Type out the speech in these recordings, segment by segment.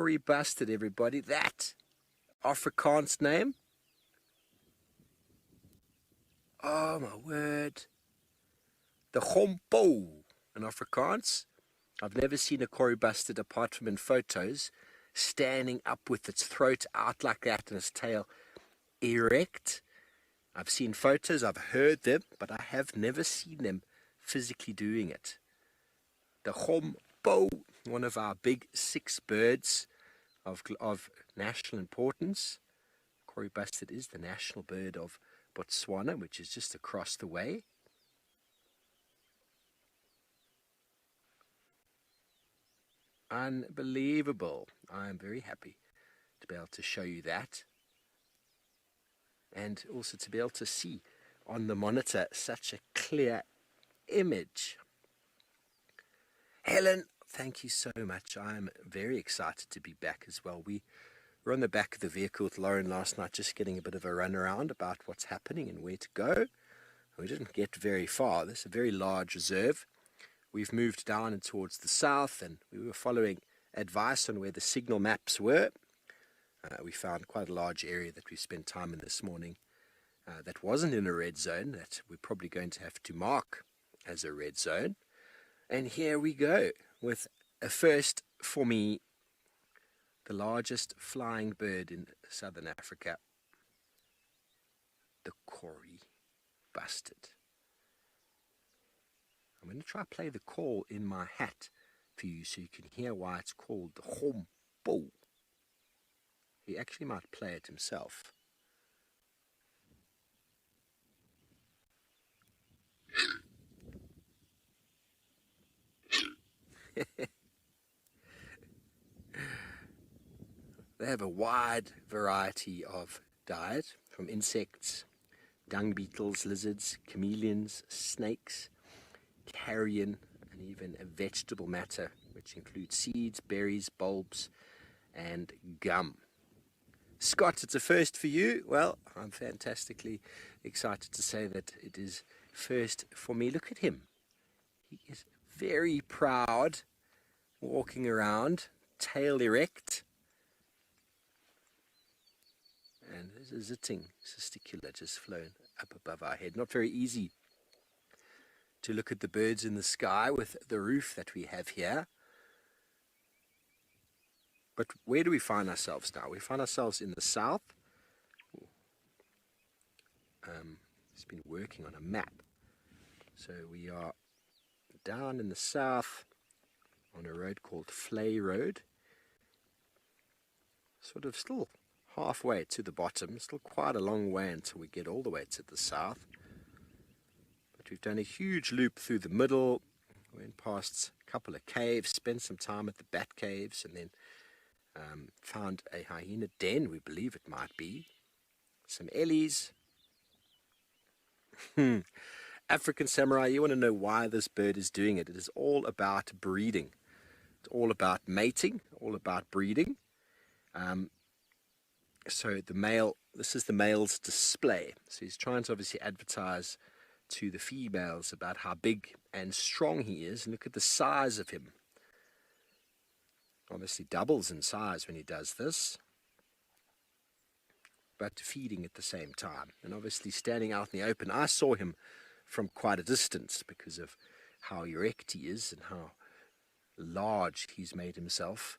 Kori Bustard, everybody. That Afrikaans name. Oh my word. The Gompo in Afrikaans. I've never seen a Kori Bustard apart from in photos, standing up with its throat out like that and its tail erect. I've seen photos, I've heard them, but I have never seen them physically doing it. The Gompo, one of our big 6 birds of national importance. Kori Bustard is the national bird of Botswana, which is just across the way. Unbelievable. I am very happy to be able to show you that. And also to be able to see on the monitor such a clear image. Helen, thank you so much. I'm very excited to be back as well. We were on the back of the vehicle with Lauren last night, just getting a bit of a run around about what's happening and where to go. We didn't get very far. This is a very large reserve. We've moved down and towards the south, and we were following advice on where the signal maps were. We found quite a large area that we spent time in this morning that wasn't in a red zone, that we're probably going to have to mark as a red zone. And here we go with a first for me, the largest flying bird in southern Africa, the Kori Bustard. I'm going to try to play the call in my hat for you so you can hear why it's called the Gompo. He actually might play it himself. They have a wide variety of diet, from insects, dung beetles, lizards, chameleons, snakes, carrion, and even vegetable matter, which includes seeds, berries, bulbs, and gum. Scott, it's a first for you. Well, I'm fantastically excited to say that it is first for me. Look at him. He is very proud, walking around, tail erect. And there's a zitting testicula just flown up above our head. Not very easy to look at the birds in the sky with the roof that we have here. But where do we find ourselves now? We find ourselves in the south. It's been working on a map. So we are down in the south on a road called Flay Road. Sort of still halfway to the bottom. Still quite a long way until we get all the way to the south. But we've done a huge loop through the middle. Went past a couple of caves, spent some time at the bat caves, and then found a hyena den, we believe it might be. Some ellies. African samurai, you want to know why this bird is doing it. It is all about breeding. It's all about mating, all about breeding. So the male, this is the male's display. So he's trying to obviously advertise to the females about how big and strong he is. And look at the size of him. Obviously doubles in size when he does this, but feeding at the same time. And obviously standing out in the open. I saw him from quite a distance because of how erect he is and how large he's made himself.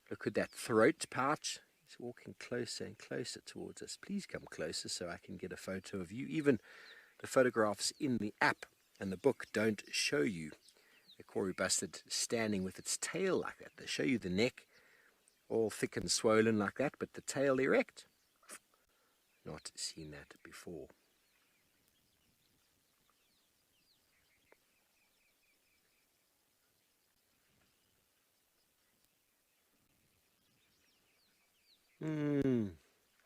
Look at that throat pouch. He's walking closer and closer towards us. Please come closer so I can get a photo of you. Even the photographs in the app and the book don't show you a Kori Bustard standing with its tail like that. They show you the neck all thick and swollen like that, but the tail erect. Not seen that before.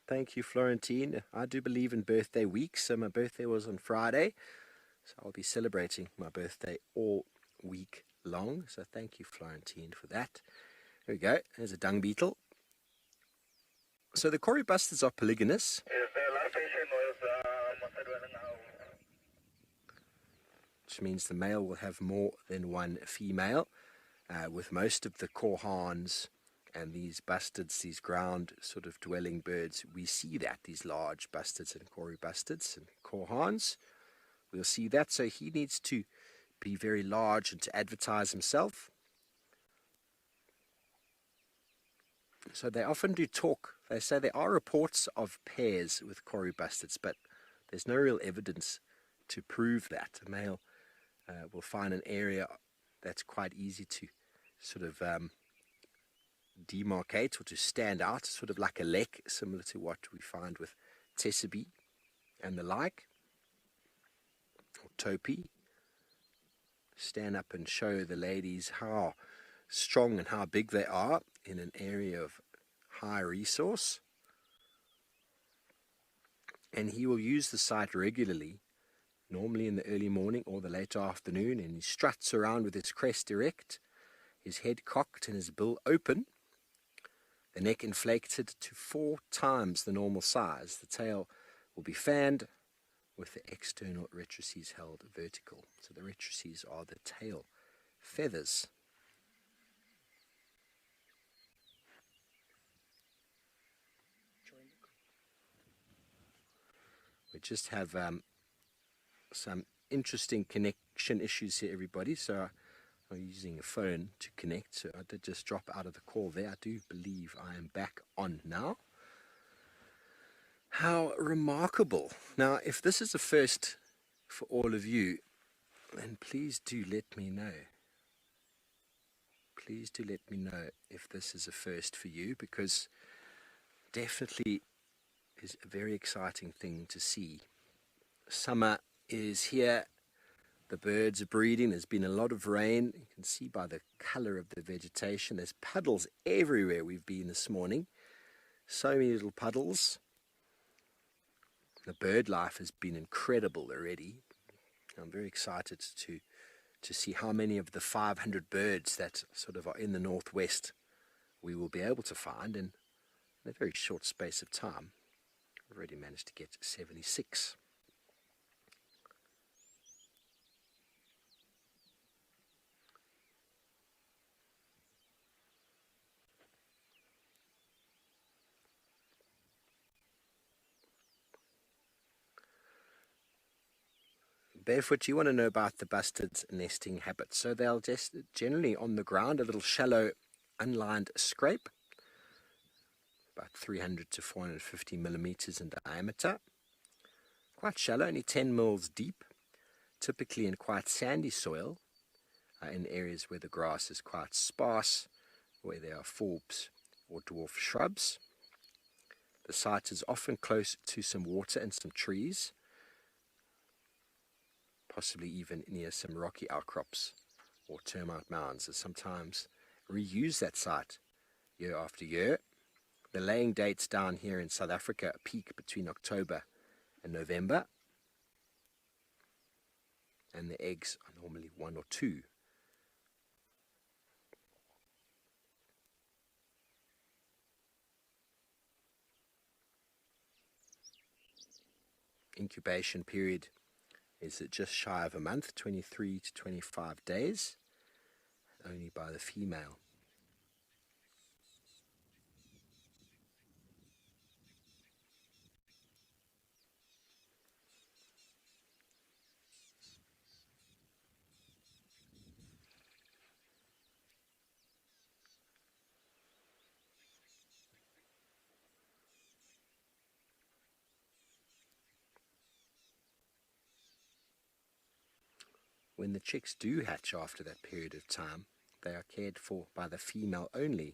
Thank you, Florentine. I do believe in birthday weeks, so my birthday was on Friday, so I'll be celebrating my birthday all week long. So thank you, Florentine, for that. There we go. There's a dung beetle. So the Kori Bustards are polygynous. Which means the male will have more than one female, with most of the Korhans And these bustards, these ground sort of dwelling birds, we see that, these large bustards and Kori bustards and korhans, we'll see that. So he needs to be very large and to advertise himself. So they often do talk. They say there are reports of pairs with Kori bustards, but there's no real evidence to prove that. A male will find an area that's quite easy to sort of demarcate or to stand out, sort of like a lek, similar to what we find with Tessabe and the like, or Topi. Stand up and show the ladies how strong and how big they are in an area of high resource. And he will use the site regularly, normally in the early morning or the late afternoon, and he struts around with his crest erect, his head cocked and his bill open, the neck inflated to 4 times the normal size. The tail will be fanned with the external rectrices held vertical. So the rectrices are the tail feathers. We just have some interesting connection issues here, everybody. So I'm using a phone to connect, so I did just drop out of the call there. I do believe I am back on now. How remarkable. Now, if this is a first for all of you, then please do let me know. Please do let me know if this is a first for you, because definitely is a very exciting thing to see. Summer is here. The birds are breeding. There's been a lot of rain. You can see by the color of the vegetation. There's puddles everywhere we've been this morning. So many little puddles. The bird life has been incredible already. I'm very excited to see how many of the 500 birds that sort of are in the northwest we will be able to find in a very short space of time. I've already managed to get 76. Barefoot, you want to know about the bustard's nesting habits. So they'll just generally on the ground, a little shallow unlined scrape, about 300 to 450 millimeters in diameter. Quite shallow, only 10 mils deep, typically in quite sandy soil, in areas where the grass is quite sparse, where there are forbs or dwarf shrubs. The site is often close to some water and some trees, possibly even near some rocky outcrops or termite mounds, and sometimes reuse that site year after year. The laying dates down here in South Africa peak between October and November, and the eggs are normally 1 or 2. Incubation period is just shy of a month, 23 to 25 days, only by the female. When the chicks do hatch after that period of time, they are cared for by the female only.